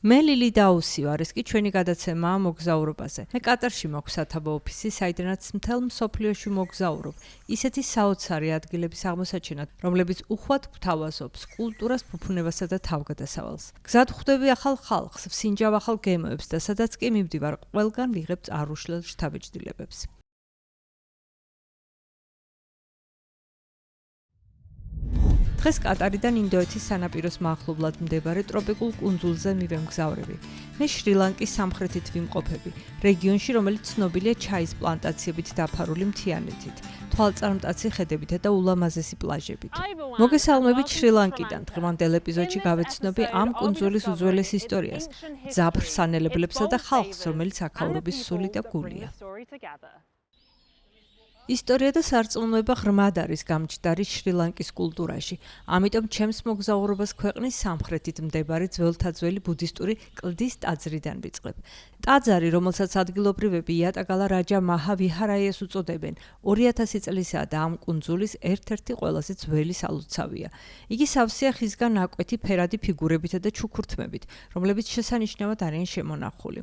მე ლილი დაუსი ვარ, ეს კი ჩვენი გადაცემაა მოგზაურობაზე. მე კატარში მაქვს სათავო ოფისი, საიდანაც მთელ მსოფლიოში მოგზაურობ. ისეთი საოცარი ადგილების აღმოსაჩენად, რომლებიც უხვად გვთავაზობს კულტურას, ფუფუნებასა და თავგადასავალს. გზად ხვდები ახალ ხალხს, ვსინჯავ ახალ გემოებს და სადაც კი მივდივარ, ყველგან ვიღებ წარუშლელ შთაბეჭდილებებს. დღეს კატარიდან ინდოეთის სანაპიროს მახლობლად მდებარე ტროპიკულ კუნძულზე მივემგზავრები. მე შრი-ლანკის სამხრეთით ვიმყოფები, რეგიონში, რომელიც ცნობილია ჩაის პლანტაციებით დაფარული მთიანეთით, თვალწარმტაცი ხედებითა და ულამაზესი პლაჟებით. მოგესალმებით შრი-ლანკიდან. დღევანდელ ეპიზოდში გავეცნობი ამ კუნძულის უძველეს ისტორიას, ძაფრ სანელებლებსა და ხალხს, რომელიც აქაურობის სული და გულია. ისტორია და სარწმუნოება ღრმად არის გამჭდარი შრი-ლანკის კულტურაში. ამიტომ ჩემს მოგზაურობას ქვეყნის სამხრეთით მდებარე ძველთაძველი ბუდისტური კლდის ტაძრიდან ვიწყებ. ტაძარი, რომელსაც ადგილობრივები იატაგალა რაჯა მაჰა ვიჰარაიას უწოდებენ, 2000 წლისაა და ამ კუნძულის ერთ-ერთი ყველაზე ძველი სალოცავია. იგი სავსეა ხისგან ნაკვეთი ფერადი ფიგურებითა და ჩუქურთმებით, რომლებიც შესანიშნავად არიან შემონახული.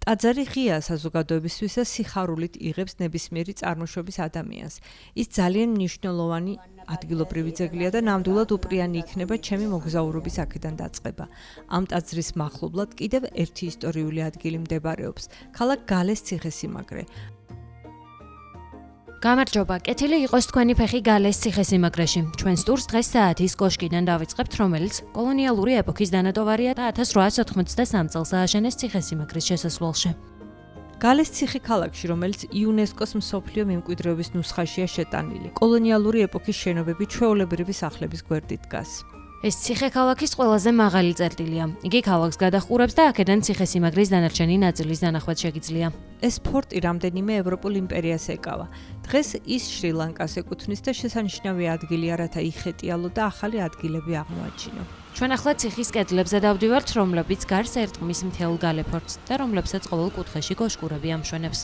ტაძარი ღია საზოგადოებისთვის და სიხარულით იღებს ნებისმიერი წარმოშობის ადამიანს. ის ძალიან მნიშვნელოვანი ადგილობრივი ძეგლია და ნამდვილად უპრიანი იქნება ჩემი მოგზაურობის აქედან დაწყება. ამ ტაძრის მახლობლად კიდევ ერთი ისტორიული ადგილი მდებარეობს, ქალაქ გალეს ციხესიმაგრე. გამარჯობა, კეთილი იყოს თქვენი ფეხი გალეს ციხესიმაგრეში. ჩვენს ტურს დღეს საათის კოშკიდან დავიწყებთ, რომელიც კოლონიალური ეპოქის დანატოვარია და 1893 წელს ააშენეს ციხესიმაგრის შესასვლელში. გალეს ციხე ქალაქში, რომელიც იუნესკოს მსოფლიო მემკვიდრეობის ნუსხაშია შეტანილი. კოლონიალური ეპოქის შენობები ჩვეულებრივი სახლების გვერდით დგას. ეს ციხე ქალაქის ყველაზე მაღალი წერტილია. იგი ქალაქს გადაჰყურებს და აქედან ციხესიმაგრის დანარჩენი ნაწილის დანახვაც შეგიძლია. ეს ფორტი რამდენიმე ევროპულ იმპერიას ეკავა. დღეს ის შრი-ლანკას ეკუთვნის და შესანიშნავი ადგილია, რათა იხეტიალო და ახალი ადგილები აღმოაჩინო. ჩვენ ახლა ციხის კედლებზე დავდივართ, რომლებიც გარს ერტყმის მთელ გალეფორტს და რომლებსაც ყოველ კუთხეში კოშკურები ამშვენებს.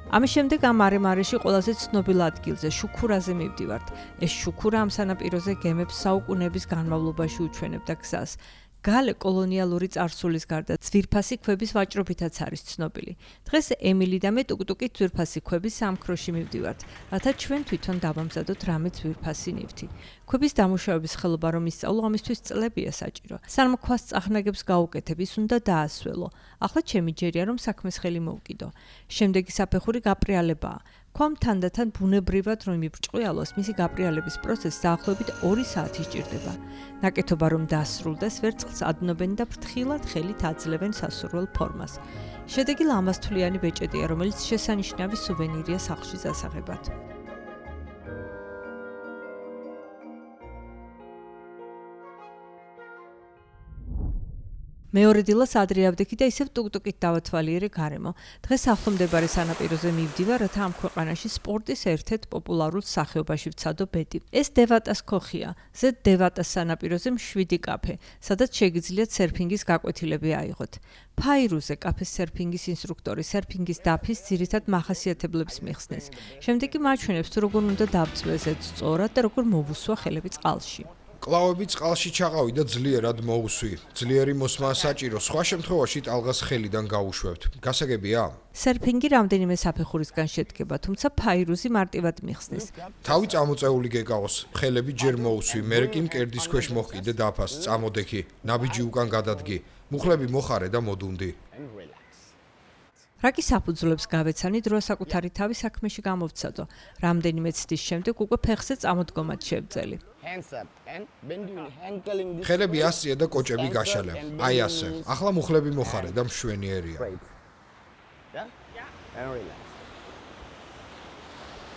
ამის შემდეგ ამ არე-მარეში ყველაზე ცნობილ ადგილზე, შუქურაზე მივდივართ. ეს შუქურა ამ სანაპიროზე გემებს საუკუნეების განმავლობაში უჩვენებდა გზას. გალე კოლონიალური წარსულის გარდა ძვირფასი ქვების ვაჭრობითაც არის ცნობილი. დღეს ემილი და მე ტუკ-ტუკით ძვირფასი ქვების სამქროში მივდივართ, რათა ჩვენ თვითონ დავამზადოთ რამე ძვირფასი ნივთი. ქვების დამუშავების ხელობა რომ ისწავლო, ამისთვის წლებია საჭირო. სანამ ქვას წახნაგებს გაუკეთებ, ის უნდა დაასველო. ახლა ჩემი ჯერია რომ საქმეს ხელი მოვკიდო. შემდეგი საფეხური გაპრიალებაა. ქვამ თანდათან ბუნებრივად რომ იბჭყვიალოს, მისი გაპრიალების პროცესს დაახლოებით 2 საათი სჭირდება. ნაკეთობა რომ დასრულდეს, ვერცხლს ადნობენ და ფრთხილად ხელით აძლევენ სასურველ ფორმას. შედეგი ლამაზთვლიანი ბეჭედია, რომელიც შესანიშნავი სუვენირია სახლში დასაღებად. მეორე დილას ადრე ავდექი და ისევ ტუკ-ტუკით დავათვალიერე გარემო. დღეს ახლომდებარე სანაპიროზე მივდივარ, რათა ამ ქვეყანაში სპორტის ერთ-ერთ პოპულარულ სახეობაში ვცადო ბედი. ეს დევატას ქოხია. ზედ დევატას სანაპიროზე მშვიდი კაფე, სადაც შეგიძლიათ სერფინგის გაკვეთილები აიღოთ. ფაირუზე კაფეს სერფინგის ინსტრუქტორი სერფინგის დაფის ძირითად მახასიათებლებს მიხსნეს. შემდეგ კი მაჩვენებს თუ როგორ უნდა დავწვეზეთ სწორად და როგორ მოვუსვა ხელები წყალში. კლავები წყალში ჩაყავი და ძლიერად მოусვი. ძლიერი მოსმა საჭირო, სხვა შემთხვევაში ტალღას ხელიდან გავუშვებთ. გასაგებია? სერფინგი რამდენიმე საფეხურისგან შედგება, თუმცა ფაირუზი მარტივად მიხსნეს. თავი წამოწეული გეკავოს, ხელები ჯერ მოусვი, მერე კი მკერდის ქვეშ მოჰყიდე დაფას, წამოდექი, ნაბიჯი უკან გადადგი, მუხლები მოხარე და მოდუნდი. რაკი საფუძვლებს გავეცანი, დრო საკუთარი თავი საქმეში გამოვცადო. რამდენიმე ცდის შემდეგ უკვე ფეხზე წამოდგომად შევძელი. ხელები ასწია და კოჭები გაშალე. აი ასე. ახლა მუხლები მოხარე და მშვენიერია.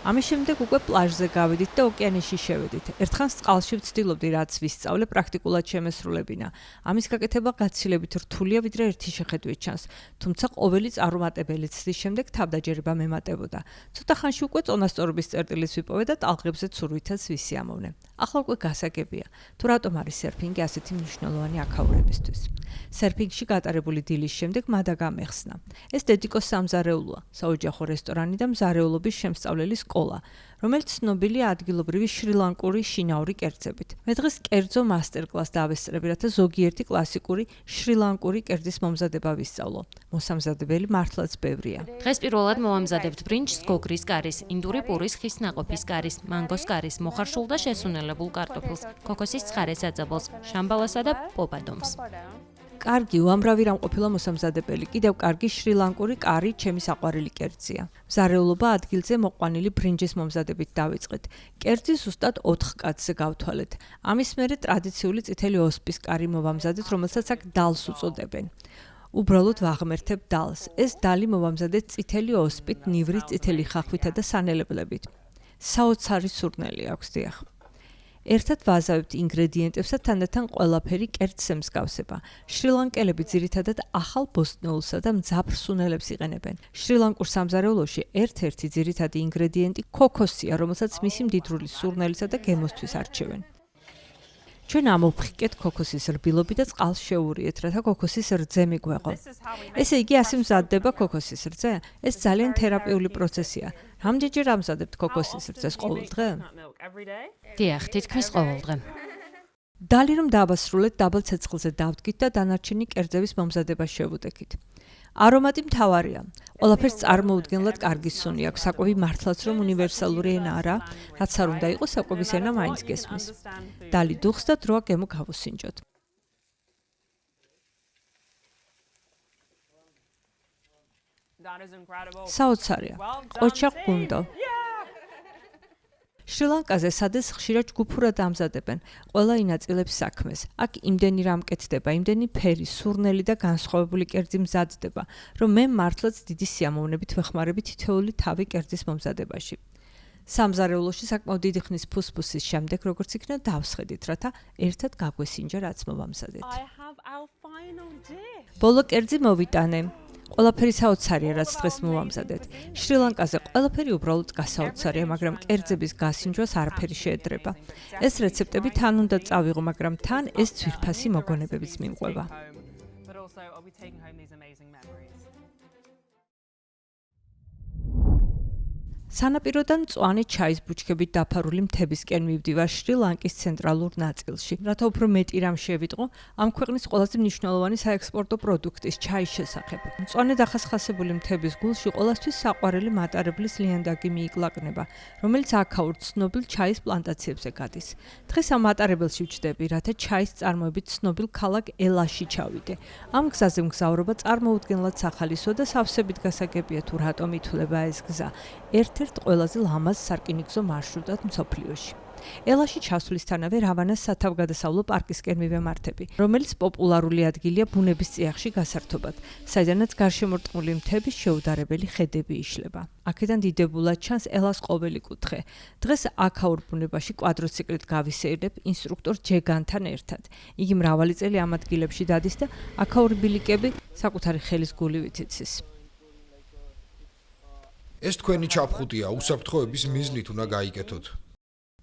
ამის შემდეგ უკვე პლაჟზე გავედით და ოკეანეში შევედით. ერთხანს წყალში ვცდილობდი რაც ვისწავლე პრაქტიკულად შემესრულებინა. ამის გაკეთება გაცილებით რთულია, ვიდრე ერთი შეხედვით ჩანს. თუმცა ყოველი წარუმატებელი ცდის შემდეგ თავდაჯერება მემატებოდა. ცოტა ხანში უკვე წონასწორობის წერტილიც ვიპოვე და ტალღებზე ცურვითაც ვისიამოვნე. ახლა უკვე გასაგებია, თუ რატომ არის სერფინგი ასეთი მნიშვნელოვანი აქაურებისთვის. სერფინგში გატარებული დილის შემდეგ მადა გამეხსნა. ეს დედიკოს სამზარეულოა, საოჯახო რესტორანი და მზარეულობის შემსწავლელი სკოლა, რომელიც ცნობილია ადგილობრივი შრი-ლანკური შინაური კერძებით. მე დღეს კერძო მასტერკლასს დავესწრები, რათა ზოგიერთი კლასიკური შრი-ლანკური კერძის მომზადება ვისწავლო. მოსამზადებელი მართლაც ბევრია. დღეს პირველად მოვამზადებთ ბრინჯს, გოგრის კარის, ინდური პურის ხის ნაყოფის კარის, მანგოს კარის, მოხარშულ და შესუნელებულ კარტოფილს, ქოქოსის ცხარე საძაბულს, შამბალასა და პოპადომს. კარგი, უამრავი რამ ყოფილა მოსამზადებელი. კიდევ კარგი შრი-ლანკური კარი ჩემი საყვარელი კერძია. მზარეულობა ადგილზე მოყვანილი ბრინჯის მომზადებით დავიწყეთ. კერძი ზუსტად 4 კაცზე გავთვალეთ. ამის მერე ტრადიციული წითელი ოსპის კარი მოვამზადეთ, რომელსაც აქ დალს უწოდებენ. უბრალოდ ვაღმერთებ დალს. ეს დალი მოვამზადეთ წითელი ოსპით, ნივრის წითელი ხახვითა და სანელებლებით. საოცარი სურნელი აქვს, დიახ. ერთად ვაზავებთ ინგრედიენტებს და თანდათან ყველაფერი კერძს ემსგავსება. შრი-ლანკელები ძირითადად ახალ ბოსტნეულსა და მძაფრ სუნელებს იყენებენ. შრი-ლანკურ სამზარეულოში ერთ-ერთი ძირითადი ინგრედიენტი ქოქოსია, რომელსაც მისი მდიდრული სურნელისა და გემოსთვის არჩევენ. ჩვენ ამოვფრიკეთ ქოქოსის რბილობი და წყალს შევურიეთ, რათა ქოქოსის რძე მიგვეღო. ესე იგი, ასე მზადდება ქოქოსის რძე? ეს ძალიან თერაპიული პროცესია. რამდენჯერ ამზადებთ ქოქოსის რძეს ყოველ დღე? დიახ, თითქმის ყოველ დღე. დალი რომ დავასრულეთ, დაბალ ცეცხლზე დავდგით და დანარჩენი კერძების მომზადებას შევუდექით. არომატი მთავარია. ყველაფერს წარმოუდგენლად კარგი სუნი აქვს. საკვები მართლაც რომ უნივერსალური ენა არა, რაც არ უნდა იყოს, საკვების ენა მაინც გესმის. დალი დუხს და დროა გემო გავუსინჯოთ. საოცარია. ყოჩა ყუნდო. შრი-ლანკაზე სადეს ხშირად ჯგუფურად ამზადებენ ყველა ინაწილებს საქმეს. აქ იმდენი რამ კეთდება, იმდენი ფერი, სურნელი და განსხვავებული კერძი მზადდება, რომ მე მართლაც დიდი სიამოვნებით ვეხმარები თითოეული თავი კერძის მომზადებაში. სამზარეულოში საკმაოდ დიდი ხნის ფუსფუსის შემდეგ, როგორც იქნა დავსხედით, რათა ერთად გაგვესინჯა რაც მოვამზადეთ. ბოლო კერძი მოვიტანე. ყველაფერი საოცარია, რაც დღეს მოვამზადეთ. შრი-ლანკაზე ყველაფერი უბრალოდ გასაოცარია, მაგრამ კერძების გასინჯვას არაფერი შეედრება. ეს რეცეპტები თან უნდა წავიღო, მაგრამ თან ეს ძვირფასი მოგონებებიც მიმყვება. სანაპიროდან მწვანე ჩაის ბუჩქებით დაფარული მთებისკენ მივდივარ შრი-ლანკის ცენტრალურ ნაწილში. რათა უფრო მეტი რამ შევიტყო, ამ ქვეყნის ყველაზე მნიშვნელოვანი საექსპორტო პროდუქტის ჩაის შესახებ. მწვანე დახასხასებული მთების გულში ყოველთვის საყვარელი მატარებლის ლიანდაგი მიიკლაკნება, რომელიც აქაურ ცნობილ ჩაის პლანტაციებზე გადის. დღეს ამ მატარებელში ვჯდები, რათა ჩაის წარმოებით ცნობილ ქალაქ ელაში ჩავიდე. ამ გზაზე მგზავრობა წარმოუდგენლად სახალისოა და სავსებით გასაგებია თუ რატომ ითვლება ეს გზა. ერთ-ერთ ყველაზე ლამაზ სარკინიგზო მარშრუტად მსოფლიოში. ელაში ჩასვლისთანავე რავანას სათავგადასავლო პარკისკენ მივემართები, რომელიც პოპულარული ადგილია ბუნების წიაღში გასართობად, საიდანაც გარშემორტყმული მთების შეუდარებელი ხედები იშლება. აქედან დიდებულად ჩანს ელას ყოველი კუთხე. დღეს აქაურ ბუნებაში კვადროციკლით გავისეირნებ ინსტრუქტორ ჯეგანთან ერთად. იგი მრავალი წელი ამ ადგილებში დადის და აქაური ბილიკები საკუთარი ხელის გულივით იცის. ეს თქვენი ჩაფხუტია, უსაფრთხოების მიზნით უნდა გაიკეთოთ.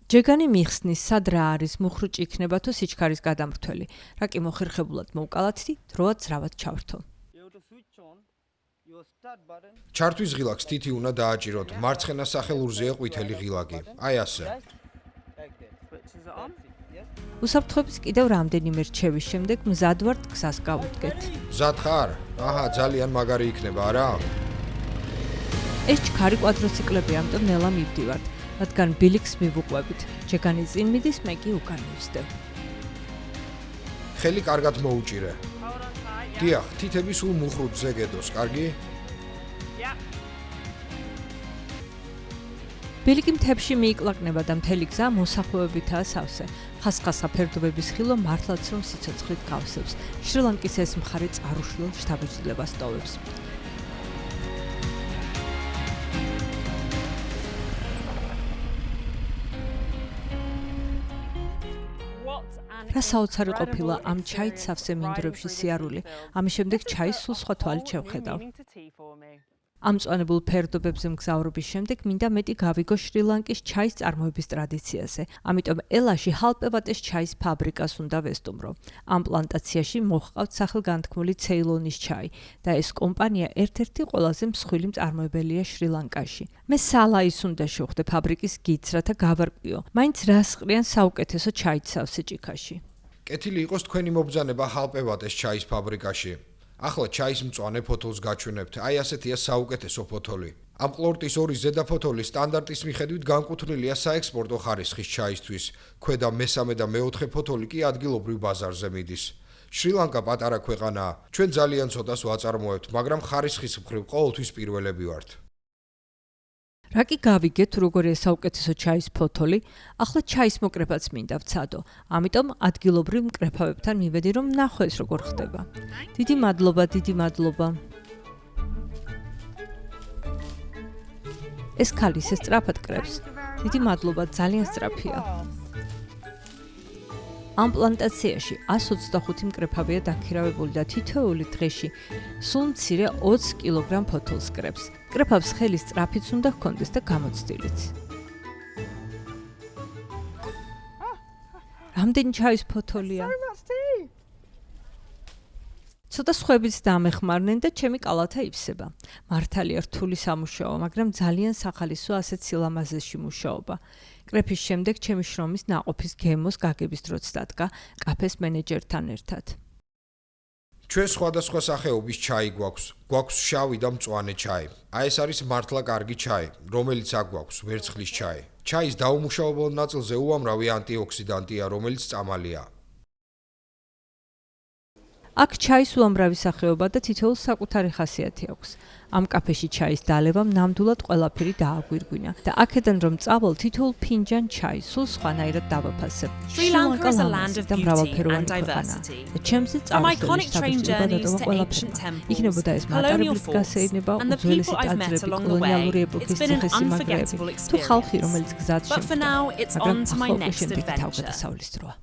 ჯეგანი მიხსნის, სად რა არის, მუხრუჭი იქნება თუ სიჩქარის გადამრთველი. რა კი მოხერხებულად მოვკალათდი, დროაც რავად ჩავრთო. ჩართვის ღილაკს თითი უნდა დააჭიროთ, მარცხენა სახელურზეა ყვითელი ღილაკი. აი ასე. უსაფრთხოების კიდევ რამდენიმე რჩევის შემდეგ მზად ვართ გზას გავუდგეთ. მზად ხარ? აჰა, ძალიან მაგარი იქნება, არა? ეს ჩქარი კვადროციკლები, ამიტომ ნელა მივდივართ, რადგან ბილიკს მივუყვებით. ჯეგანი წინ მიდის, მე კი უკან მივსდევ. ხელი კარგად მოუჭირე. დიახ, თითები სულ მუხრუჭზე გედოს, კარგი? ბილიკი მთებში მიიკლაკნება და მთელი გზა მოსახლეობითაა სავსე. ხასხასა ფერდობების ხილო მართლაც რომ სიცოცხლით გავსებს. შრი-ლანკის ეს მხარე წარუშლილ შთაბეჭდილებას ტოვებს. რა საოცარი ყოფილა ამ ჩაით სავსე მინდვრებში სიარული. ამის შემდეგ ჩაის სულ სხვა თვალით შევხედავ. ამ მწვანებულ ფერდობებზე მგზავრობის შემდეგ მინდა მეტი გავიგო შრი-ლანკის ჩაის წარმოების ტრადიციაზე. ამიტომ ელაში ჰალპევატეს ჩაის ფაბრიკას უნდა ვესტუმრო. ამ პლანტაციაში მოჰყავთ სახელგანთქმული ცეილონის ჩაი და ეს კომპანია ერთ-ერთი ყველაზე მსხვილი მწარმოებელია შრი-ლანკაში. მე სალაის უნდა შევხვდე ფაბრიკის გიდს, რათა გავარკვიო, მაინც რას ყრიან საუკეთესო ჩაის ჭიქაში. კეთილი იყოს თქვენი მობრძანება ჰალპევატეს ჩაის ფაბრიკაში. ახლა ჩაის მწვანე ფოთოლს გაჩვენებთ. აი ასეთია საუკეთესო ფოთოლი. ამ ყლორტის ორი ზედა ფოთოლი სტანდარტის მიხედვით განკუთვნილია საექსპორტო ხარისხის ჩაისთვის. ქვედა მესამე და მეოთხე ფოთოლი კი ადგილობრივ ბაზარზე მიდის. შრი-ლანკა პატარა ქვეყანაა. ჩვენ ძალიან ცოტას ვაწარმოებთ, მაგრამ ხარისხის მხრივ ყოველთვის პირველები ვართ. რა კი გავიგეთ, როგორია საუკეთესო ჩაის ფოთოლი, ახლა ჩაის მოკრეფაც მინდა ვცადო. ამიტომ ადგილობრივ მკრეფავებთან მივედი, რომ ნახო ეს როგორ ხდება. დიდი მადლობა. ეს ქალი ისე სწრაფად კრეფს. დიდი მადლობა, ძალიან სწრაფია. ამ პლანტაციაში 125 მკრეფავია დაქირავებული და თითოეული დღეში სულ მცირე 20 კილოგრამ ფოთოლს კრეფს. კრეფავს ხელი სწრაფიც უნდა ჰქონდეს და გამოცდილიც. რამდენი ჩაის ფოთოლია? ცოტა სხვებიც დამეხმარნენ და ჩემი კალათა იფსება. მართალია რთული სამუშაო, მაგრამ ძალიან სახალისოა ასეთ სილამაზეში მუშაობა. კრეფის შემდეგ ჩემი შრომის ნაყოფის გემოს გაგების დროც დადგა კაფეს მენეჯერთან ერთად. ჩვენ სხვადასხვა სახეობის ჩაი გვაქვს. გვაქვს შავი და მწვანე ჩაი. აი ეს არის მართლა კარგი ჩაი, რომელიც აქ გვაქვს, ვერცხლის ჩაი. ჩაის დაუმუშავებელ ნაწილზე უამრავი ანტიოქსიდანტია, რომელიც წამალია. აქ ჩაის უამრავი სახეობა და თითოეულს საკუთარი ხასიათი აქვს. ამ კაფეში ჩაის დალევამ ნამდვილად ყველაფერი დააგვირგვინა და აქედან რომ წავალ თითოეულ ფინჯან ჩაი სულ სხვანაირად დავაფასებ. Sri Lanka is a land of beauty and diversity. From iconic train journeys to ancient temples, colonial forts, and the people I've met along the way, it's been an unforgettable experience. But for now, it's on to my next adventure.